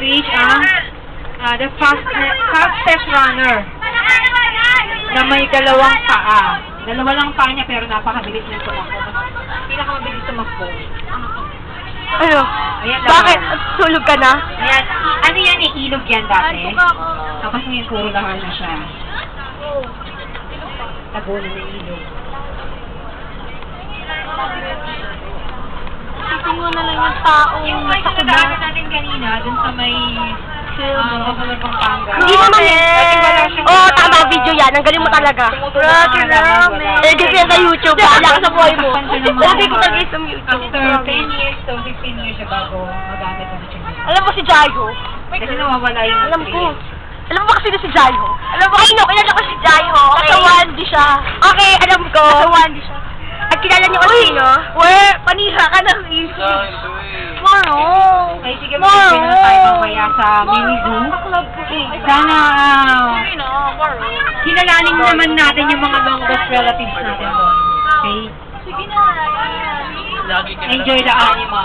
page ang the fastest runner na may dalawang paa. Dalawa lang paa niya pero napakabilis niyang tumakbo. Pinakamabilis tumakbo. Ano? Ayan, Bakit? Tulog ka na? Ayan. Ano yan eh? Ilog yan dati. Tapos ngayon puro lahar na siya. Tabunan ng ilog. Titingin mo na lang yung taong Yung may sinadaanan natin kanina, dun sa may Bacolod, Pampanga. Hindi naman Oo, tama video yan. Ang galing mo talaga. Grabe naman. Eh, kasi yan sa YouTube. Bahala ka sa buhay mo. Lagi ko talaga sa YouTube. After 10 years to 15 years siya bago magamit ulit yung video. Alam mo si Jaiho? Kasi nawawala yung Alam ko. nutrients. Alam mo ba kasi si Jaiho? Alam mo, kilala ko si Jaiho. Okay. Nasa Wandy siya. Okay, alam ko. Nasa Wandy siya. At kilala niyo kung sino? Panira ka ng isip. Marong. Ay, sige, mag-spin na tayo mamaya sa mini zoo. Sana, kilalanin naman natin yung mga longest relatives natin doon. Okay? Sige na. Enjoy the animal.